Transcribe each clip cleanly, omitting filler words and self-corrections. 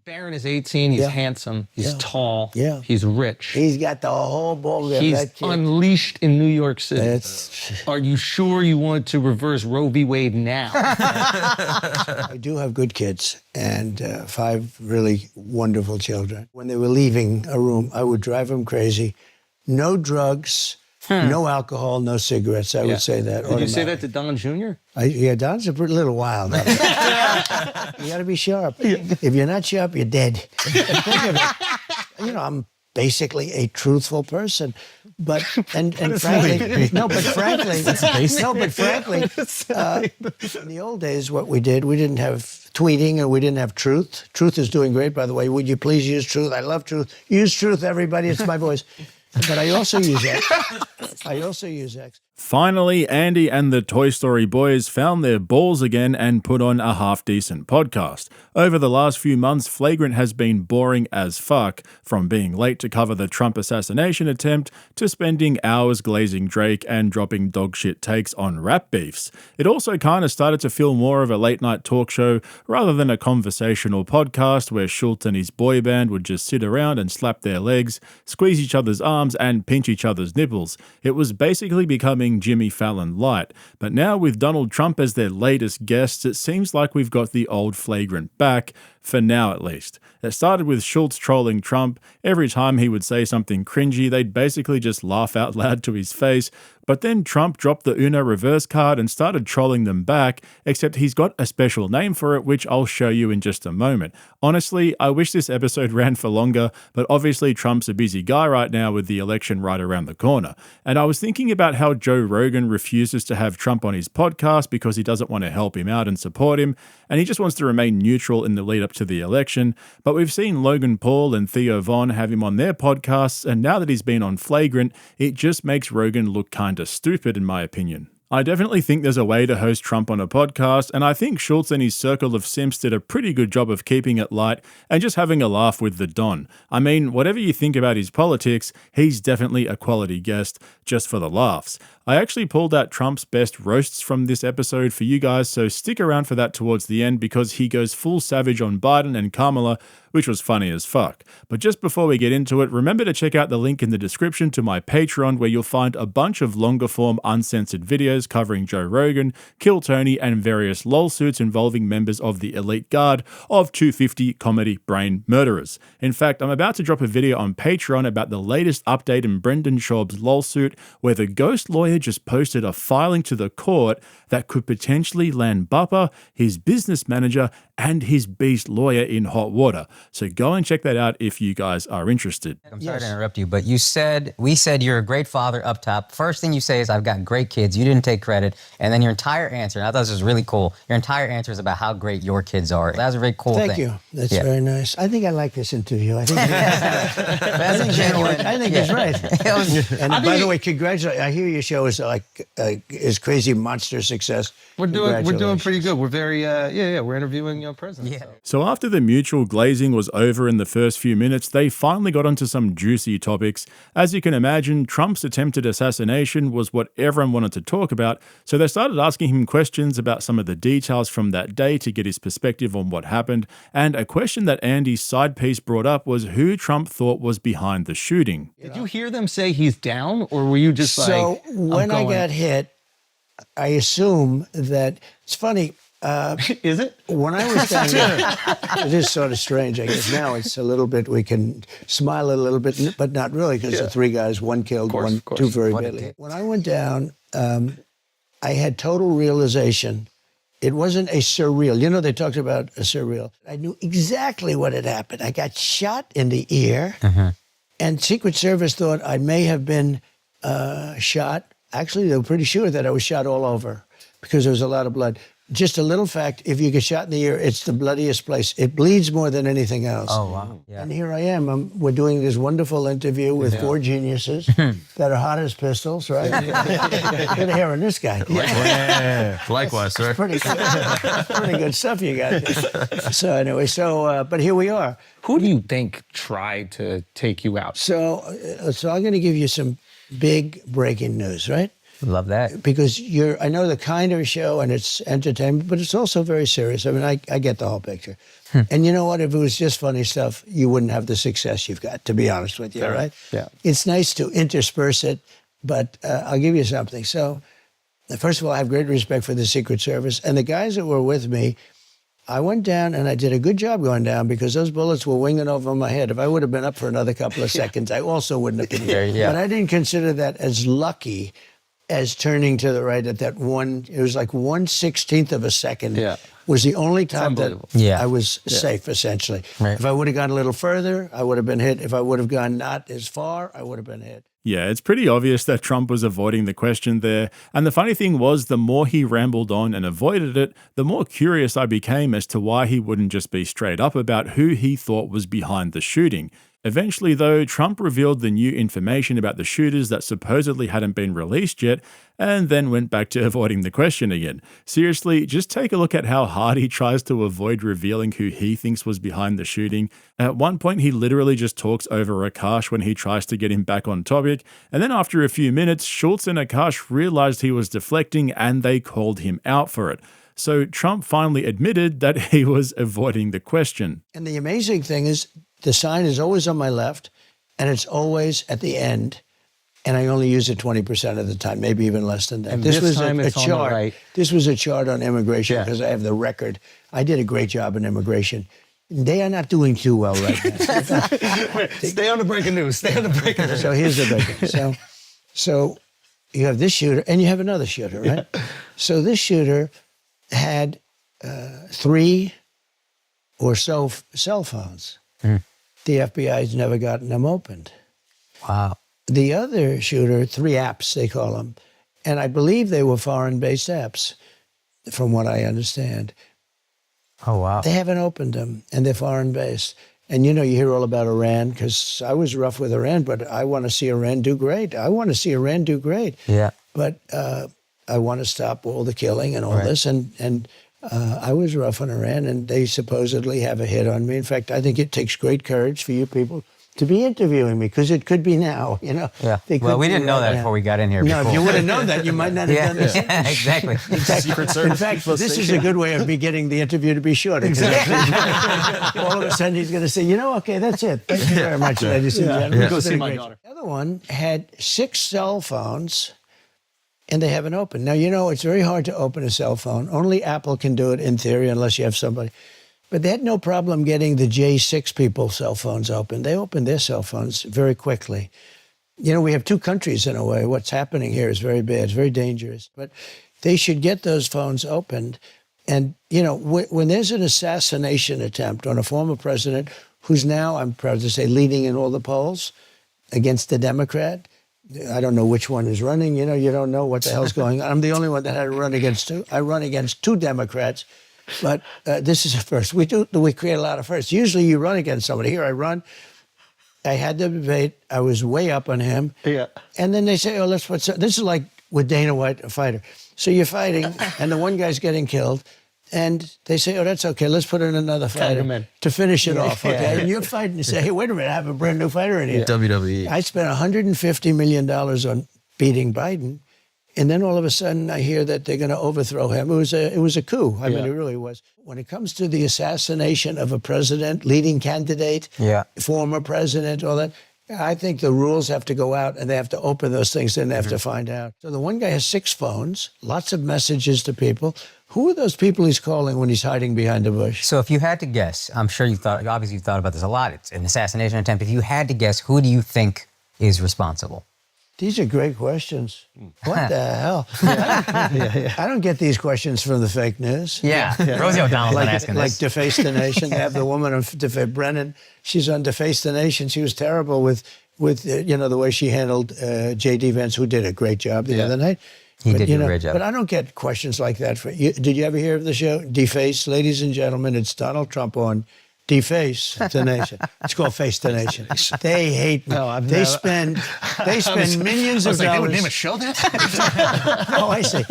Barron is 18. He's handsome. He's tall. Yeah. He's rich. He's got the whole ball. He's unleashed in New York City. Are you sure you want to reverse Roe v. Wade now? I do have good kids and 5 really wonderful children. When they were leaving a room, I would drive them crazy. No drugs, no alcohol, no cigarettes. I would say that. Did you say that to Don Jr.? Yeah, Don's a little wild. You got to be sharp. If you're not sharp, you're dead. Think of it. You know, I'm basically a truthful person, but frankly, in the old days, what we didn't have tweeting and we didn't have truth. Truth is doing great, by the way. Would you please use truth? I love truth. Use truth, everybody. It's my voice. But I also use X. Finally, Andy and the Toy Story boys found their balls again and put on a half-decent podcast. Over the last few months, Flagrant has been boring as fuck, from being late to cover the Trump assassination attempt to spending hours glazing Drake and dropping dogshit takes on rap beefs. It also kind of started to feel more of a late-night talk show rather than a conversational podcast where Schulz and his boy band would just sit around and slap their legs, squeeze each other's arms and pinch each other's nipples. It was basically becoming Jimmy Fallon light. But now with Donald Trump as their latest guests, it seems like we've got the old Flagrant back, for now at least. It started with Schulz trolling Trump. Every time he would say something cringy, they'd basically just laugh out loud to his face. But then Trump dropped the Uno reverse card and started trolling them back, except he's got a special name for it, which I'll show you in just a moment. Honestly, I wish this episode ran for longer, but obviously Trump's a busy guy right now with the election right around the corner. And I was thinking about how Joe Rogan refuses to have Trump on his podcast because he doesn't want to help him out and support him, and he just wants to remain neutral in the lead up to the election. But we've seen Logan Paul and Theo Von have him on their podcasts, and now that he's been on Flagrant, it just makes Rogan look kinda stupid in my opinion. I definitely think there's a way to host Trump on a podcast, and I think Schulz and his circle of simps did a pretty good job of keeping it light and just having a laugh with the Don. I mean, whatever you think about his politics, he's definitely a quality guest, just for the laughs. I actually pulled out Trump's best roasts from this episode for you guys, so stick around for that towards the end because he goes full savage on Biden and Kamala, which was funny as fuck. But just before we get into it, remember to check out the link in the description to my Patreon, where you'll find a bunch of longer form uncensored videos covering Joe Rogan, Kill Tony, and various lol suits involving members of the elite guard of 250 comedy brain murderers. In fact, I'm about to drop a video on Patreon about the latest update in Brendan Schaub's lol suit, where the ghost lawyer just posted a filing to the court that could potentially land Bupper, his business manager, and his beast lawyer in hot water. So go and check that out if you guys are interested. I'm sorry to interrupt you, but we said you're a great father up top. First thing you say is, I've got great kids. You didn't take credit. And then your entire answer, and I thought this was really cool, your entire answer is about how great your kids are. That was a very cool thing. Thank you. That's very nice. I think I like this interview. I think that's genuine. I think it's right. And by the way, congratulations. I hear your show is is crazy monster success. We're doing pretty good. We're very we're interviewing president. Yeah. So after the mutual glazing was over in the first few minutes, they finally got onto some juicy topics. As you can imagine, Trump's attempted assassination was what everyone wanted to talk about, so they started asking him questions about some of the details from that day to get his perspective on what happened, and a question that Andy's side piece brought up was who Trump thought was behind the shooting. Did you hear them say he's down, or were you just So when I got hit, I assume that, it's funny, is it? When I was down there, it is sort of strange, I guess. Now it's a little bit, we can smile a little bit, but not really, because the 3 guys, 1 killed, two very badly. When I went down, I had total realization. It wasn't a surreal. You know, they talked about a surreal. I knew exactly what had happened. I got shot in the ear, and Secret Service thought I may have been shot. Actually, they were pretty sure that I was shot all over because there was a lot of blood. Just a little fact, if you get shot in the ear, it's the bloodiest place. It bleeds more than anything else. Oh, wow. Yeah. And here I am. We're doing this wonderful interview with 4 geniuses that are hot as pistols, right? Good hair on this guy. Yeah. Likewise, sir. Pretty good stuff you got there. So anyway, but here we are. Who do you think tried to take you out? So I'm going to give you some big breaking news, right? Love that. Because I know the kind of show and it's entertainment, but it's also very serious. I mean, I get the whole picture. And you know what? If it was just funny stuff, you wouldn't have the success you've got, to be honest with you, right? Yeah. It's nice to intersperse it, but I'll give you something. So, first of all, I have great respect for the Secret Service. And the guys that were with me, I went down and I did a good job going down because those bullets were winging over my head. If I would have been up for another couple of seconds, I also wouldn't have been here. But I didn't consider that as lucky as turning to the right at that one. It was like 1/16th of a second. Was the only time that I was safe, essentially. Right. If I would have gone a little further, I would have been hit. If I would have gone not as far, I would have been hit. Yeah, it's pretty obvious that Trump was avoiding the question there. And the funny thing was, the more he rambled on and avoided it, the more curious I became as to why he wouldn't just be straight up about who he thought was behind the shooting. Eventually, though, Trump revealed the new information about the shooters that supposedly hadn't been released yet, and then went back to avoiding the question again. Seriously, just take a look at how hard he tries to avoid revealing who he thinks was behind the shooting. At one point, he literally just talks over Akash when he tries to get him back on topic, and then after a few minutes, Schulz and Akash realized he was deflecting and they called him out for it. So Trump finally admitted that he was avoiding the question. And the amazing thing is, the sign is always on my left, and it's always at the end, and I only use it 20% of the time, maybe even less than that. And this time it's on the right. This was a chart on immigration because I have the record. I did a great job in immigration. They are not doing too well right now. Stay on the breaking news. Stay on the breaking news. So here's the breaking. So you have this shooter, and you have another shooter, right? Yeah. So this shooter had 3 or so cell phones. The FBI's never gotten them opened. Wow. The other shooter, 3 apps, they call them. And I believe they were foreign-based apps, from what I understand. Oh, wow. They haven't opened them, and they're foreign-based. And, you know, you hear all about Iran, because I was rough with Iran, but I want to see Iran do great. I want to see Iran do great. Yeah. But I want to stop all the killing and all this. And I was rough on Iran, and they supposedly have a hit on me. In fact, I think it takes great courage for you people to be interviewing me, because it could be now, you know. Yeah. Well, we didn't know that before we got in here. No, if you would have known that, you might not have done this. Yeah, exactly. In fact, this is a good way of me getting the interview to be shorter. Exactly. All of a sudden, he's going to say, you know, okay, that's it. Thank you very much, ladies and gentlemen. Go see my daughter. The other one had 6 cell phones, and they haven't opened. Now, you know, it's very hard to open a cell phone. Only Apple can do it in theory, unless you have somebody. But they had no problem getting the J6 people's cell phones open. They opened their cell phones very quickly. You know, we have 2 countries in a way. What's happening here is very bad. It's very dangerous. But they should get those phones opened. And, you know, when there's an assassination attempt on a former president who's now, I'm proud to say, leading in all the polls against the Democrat, I don't know which one is running. You know, you don't know what the hell's going on. I'm the only one that had to run against 2. I run against 2 Democrats. But this is a first. We create a lot of firsts. Usually you run against somebody. Here I run. I had the debate. I was way up on him. Yeah. And then they say, oh, let's put some. This is like with Dana White, a fighter. So you're fighting, and the one guy's getting killed. And they say, oh, that's okay. Let's put in another fighter to finish it off. Okay. And you're fighting. You say, hey, wait a minute. I have a brand new fighter in here. WWE. I spent $150 million on beating Biden. And then all of a sudden, I hear that they're going to overthrow him. It was a coup. I mean, it really was. When it comes to the assassination of a president, leading candidate, former president, all that, I think the rules have to go out, and they have to open those things, then they have to find out. So the one guy has 6 phones, lots of messages to people. Who are those people he's calling when he's hiding behind a bush? So if you had to guess, I'm sure you've thought about this a lot. It's an assassination attempt. If you had to guess, who do you think is responsible? These are great questions. What the hell? I don't get these questions from the fake news. Yeah. Rosie O'Donnell's not asking like this. Deface the Nation. They have the woman on Brennan. She's on Deface the Nation. She was terrible with you know, the way she handled J.D. Vance, who did a great job the other night. He did do a great job. But I don't get questions like that. Did you ever hear of the show? Deface, ladies and gentlemen, it's Donald Trump on Deface the Nation. It's called Face the Nation. They hate me. No, they spend millions of dollars. They would name a show that? Oh, I see.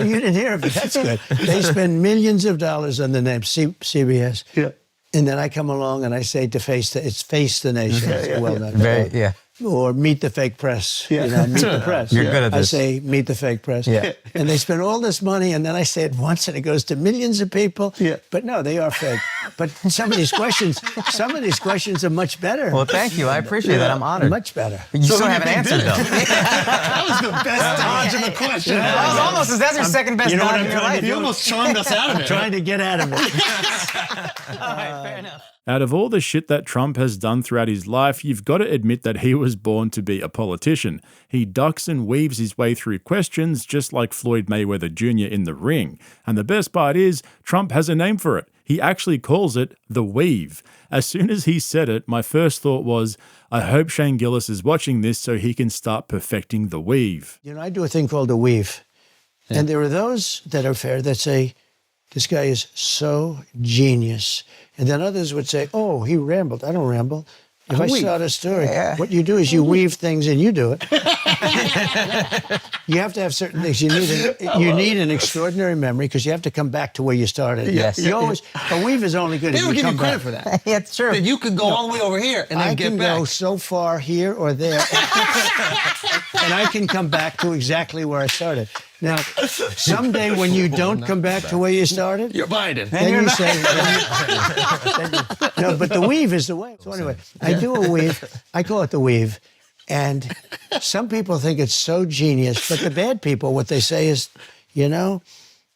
You didn't hear of it. That's good. They spend millions of dollars on the name CBS. Yeah. And then I come along and I say it's Face the Nation. Well done. or meet the fake press. You know, meet the press. You're good at this. I say meet the fake press. Yeah. And they spend all this money, and then I say it once, and it goes to millions of people. Yeah. But no, they are fake. But some of these questions are much better. Well, thank you. I appreciate that. I'm honored. Much better. You still haven't answered, though. That was the best dodge of the question. That was almost, that's your second best dodge in your life. You almost charmed us out of it. Trying to get out of it. All right, fair enough. Out of all the shit that Trump has done throughout his life, you've got to admit that he was born to be a politician. He ducks and weaves his way through questions just like Floyd Mayweather Jr. in the ring. And the best part is, Trump has a name for it. He actually calls it the weave. As soon as he said it, my first thought was, I hope Shane Gillis is watching this so he can start perfecting the weave. You know, I do a thing called the weave. And there are those that are fair that say, this guy is so genius. And then others would say, oh, he rambled. I don't ramble. If I start a story, what you do is you weave things and you do it. You have to have certain things. You need an extraordinary memory because you have to come back to where you started. Yes. You always, a weave is only good They if don't you give you come credit back. for that. Yeah, it's true. That you could go all the way over here and then I get can back. go so far here or there, and I can come back to exactly where I started. Now, someday when you don't come back to where you started, You're Biden. then you say, no, but the weave is the way. So anyway, I do a weave. I call it the weave. And some people think it's so genius, but the bad people, what they say is, you know,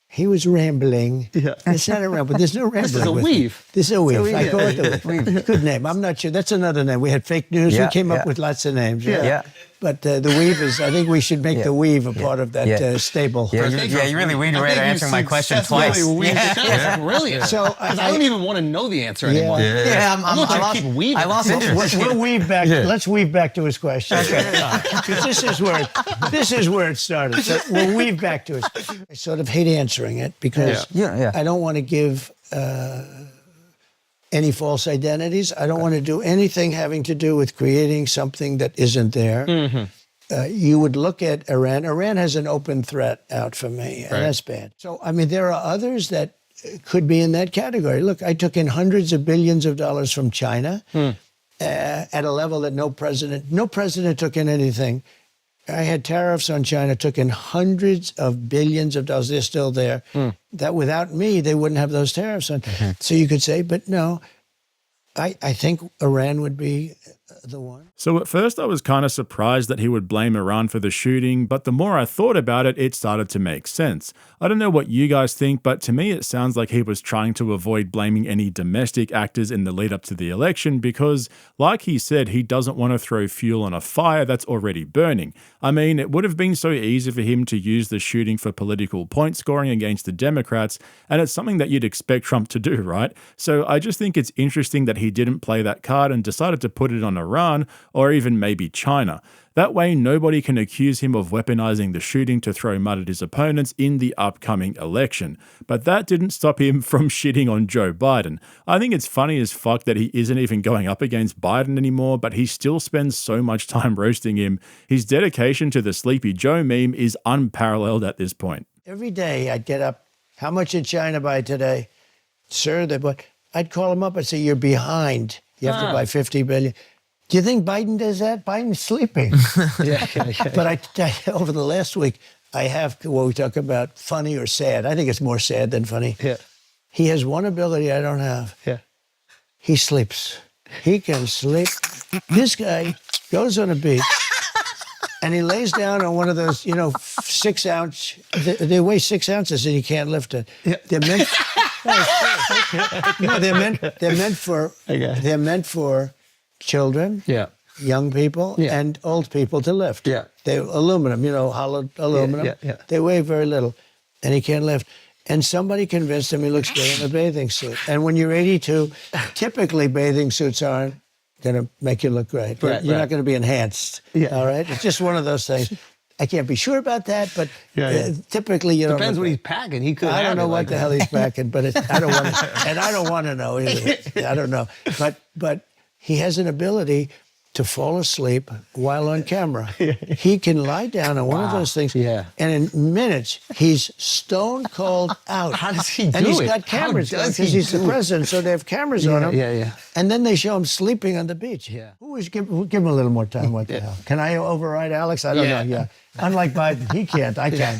he was rambling. Yeah. It's not a ramble. There's no rambling. This is a with weave. it. This is a weave. I call it Yeah. the weave. Good name. I'm not sure. That's another name. We had fake news. Yeah, We came up yeah. with lots of names. Yeah. But the weave is, I think we should make the weave a part of that Yeah. stable. Yeah, you really weaved away to answering my question twice. That's brilliant. So 'Cause I don't even want to know the answer anymore. Yeah, I'm not trying to keep weaving. I lost interest. We'll weave back. Let's weave back to his question. Because this is where it started. So we'll weave back to it. I sort of hate answering it because Yeah. I don't want to give any false identities. I don't want to do anything having to do with creating something that isn't there. You would look at Iran. Iran has an open threat out for me, and that's bad. So, I mean, there are others that could be in that category. Look, I took in hundreds of billions of dollars from China at a level that no president took in anything. I had tariffs on China, took in hundreds of billions of dollars. They're still there. That without me, they wouldn't have those tariffs on. So you could say, but no, I think Iran would be the one. So at first I was kind of surprised that he would blame Iran for the shooting, but the more I thought about it, it started to make sense. I don't know what you guys think, but to me it sounds like he was trying to avoid blaming any domestic actors in the lead up to the election because, like he said, he doesn't want to throw fuel on a fire that's already burning. I mean, it would have been so easy for him to use the shooting for political point scoring against the Democrats, and it's something that you'd expect Trump to do, right? So I just think it's interesting that he didn't play that card and decided to put it on Iran or even maybe China. That way, nobody can accuse him of weaponizing the shooting to throw mud at his opponents in the upcoming election. But that didn't stop him from shitting on Joe Biden. I think it's funny as fuck that he isn't even going up against Biden anymore, but he still spends so much time roasting him. His dedication to the Sleepy Joe meme is unparalleled at this point. Every day I'd get up, how much did China buy today? Sir, I'd call him up and say, you're behind. You have to buy 50 billion. Do you think Biden does that? Biden's sleeping. But over the last week, I have what we talk about funny or sad. I think it's more sad than funny. Yeah. He has one ability I don't have. Yeah. He sleeps. He can sleep. This guy goes on a beach and he lays down on one of those, 6 ounce. They weigh 6 ounces and he can't lift it. Yeah. They're meant for children, young people, and old people to lift. Yeah. They're aluminum, hollowed aluminum. Yeah. They weigh very little, and he can't lift. And somebody convinced him he looks good in a bathing suit. And when you're 82, typically bathing suits aren't going to make you look great. You're not going to be enhanced. Yeah. All right? It's just one of those things. I can't be sure about that, but typically you don't. Depends look what great. he's packing. He could. I don't know what the hell he's packing, but I don't want to, and I don't want to know either. I don't know, but he has an ability to fall asleep while on camera. He can lie down on one of those things, and in minutes he's stone cold out. How does he do And he's it? got cameras How does because he he's the do it? president, so they have cameras on him. Yeah. And then they show him sleeping on the beach. Yeah. Give him a little more time. What the hell? Can I override Alex? I don't know. Yeah. Unlike Biden, he can't. I can.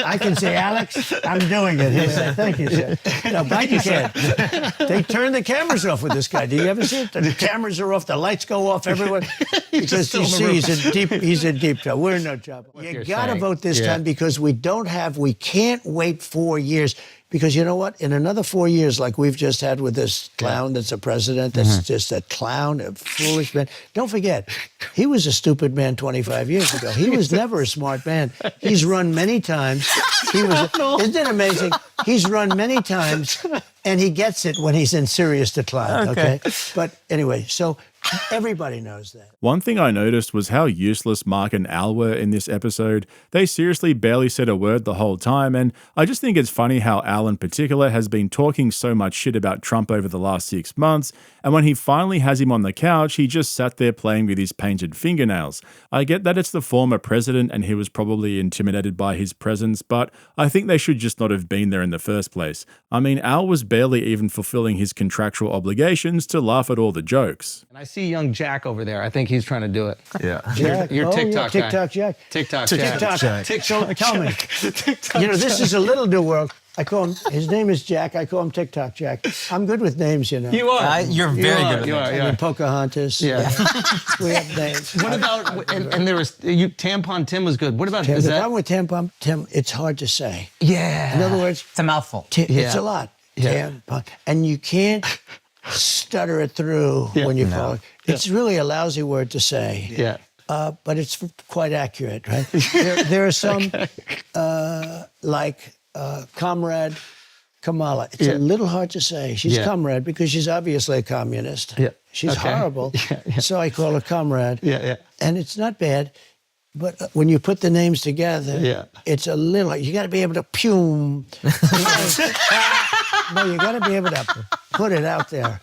I can say, Alex, I'm doing it. He'll say, thank you, sir. No, Biden can't. They turn the cameras off with this guy. Do you ever see it? The cameras are off. The lights go off. Everyone. Because you see, he's in deep trouble. We're in no trouble. You got to vote this time because we can't wait 4 years. Because you know what? In another 4 years, like we've just had with this clown that's a president, that's just a clown, a foolish man. Don't forget, he was a stupid man 25 years ago. He was never a smart man. He's run many times. Isn't it amazing? He's run many times, and he gets it when he's in serious decline, okay? But anyway, so everybody knows that. One thing I noticed was how useless Mark and Al were in this episode. They seriously barely said a word the whole time, and I just think it's funny how Al in particular has been talking so much shit about Trump over the last 6 months, and when he finally has him on the couch, he just sat there playing with his painted fingernails. I get that it's the former president and he was probably intimidated by his presence, but I think they should just not have been there in the first place. I mean, Al was barely even fulfilling his contractual obligations to laugh at all the jokes. And I see young Jack over there. I think he's trying to do it. Yeah. Your TikTok guy. TikTok Jack. TikTok Jack. So tell me, this is a little new world. I call him, his name is Jack. I call him TikTok Jack. I'm good with names, you know. You are. You're very good with names. I mean, Pocahontas. Yeah. We have names. What about, and there was, Tampon Tim was good. What about, the problem with Tampon Tim, it's hard to say. Yeah. In other words, It's a mouthful. it's a lot. Yeah. Tampon. And you can't stutter it through when you call it. It's really a lousy word to say. Yeah. But it's quite accurate, right? There are some, like Comrade Kamala. It's a little hard to say. She's comrade because she's obviously a communist. Yeah. She's horrible. So I call her Comrade. Yeah. And it's not bad. But when you put the names together, it's a little, you got to be able to pume. No, you got to be able to put it out there.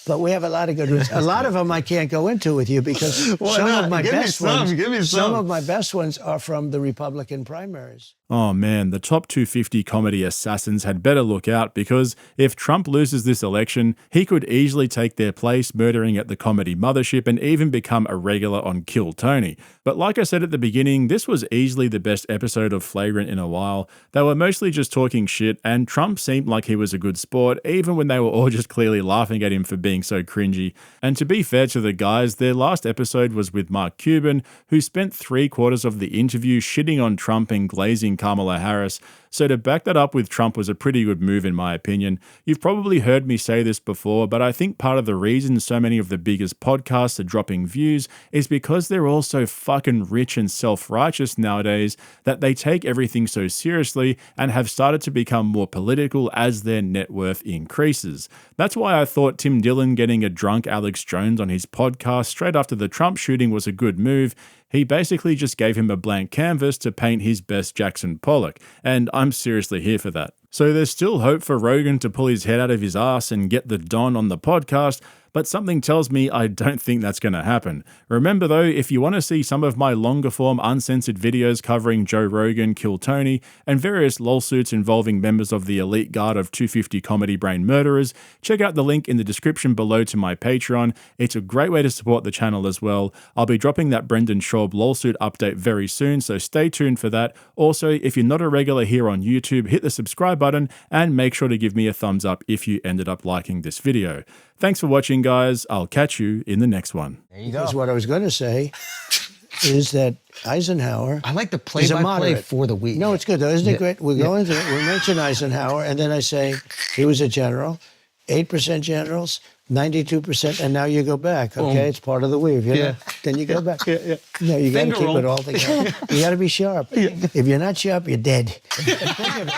But we have a lot of good ones. A lot of them I can't go into with you because some of my best ones are from the Republican primaries. Oh man, the top 250 comedy assassins had better look out because if Trump loses this election, he could easily take their place murdering at the comedy mothership and even become a regular on Kill Tony. But like I said at the beginning, this was easily the best episode of Flagrant in a while. They were mostly just talking shit and Trump seemed like he was a good sport even when they were all just clearly laughing at him for being so cringy. And to be fair to the guys, their last episode was with Mark Cuban, who spent 3/4 of the interview shitting on Trump and glazing Kamala Harris. So to back that up with Trump was a pretty good move in my opinion. You've probably heard me say this before, but I think part of the reason so many of the biggest podcasts are dropping views is because they're all so fucking rich and self-righteous nowadays that they take everything so seriously and have started to become more political as their net worth increases. That's why I thought Tim Dillon getting a drunk Alex Jones on his podcast straight after the Trump shooting was a good move. He basically just gave him a blank canvas to paint his best Jackson Pollock, and I'm seriously here for that. So there's still hope for Rogan to pull his head out of his ass and get the Don on the podcast, but something tells me I don't think that's going to happen. Remember though, if you want to see some of my longer form uncensored videos covering Joe Rogan, Kill Tony, and various lawsuits involving members of the elite guard of 250 comedy brain murderers, check out the link in the description below to my Patreon. It's a great way to support the channel as well. I'll be dropping that Brendan Schaub lawsuit update very soon, so stay tuned for that. Also, if you're not a regular here on YouTube, hit the subscribe button and make sure to give me a thumbs up if you ended up liking this video. Thanks for watching, guys. I'll catch you in the next one. There you go. Because what I was going to say is that Eisenhower. I like the play-by-play for the week. No, it's good though, isn't it great? We go into it. We mention Eisenhower, and then I say he was a general. 8% generals, 92%, and now you go back. Okay, it's part of the weave. You know? Then you go back. No, you got to keep it all together. You got to be sharp. If you're not sharp, you're dead. Think of it.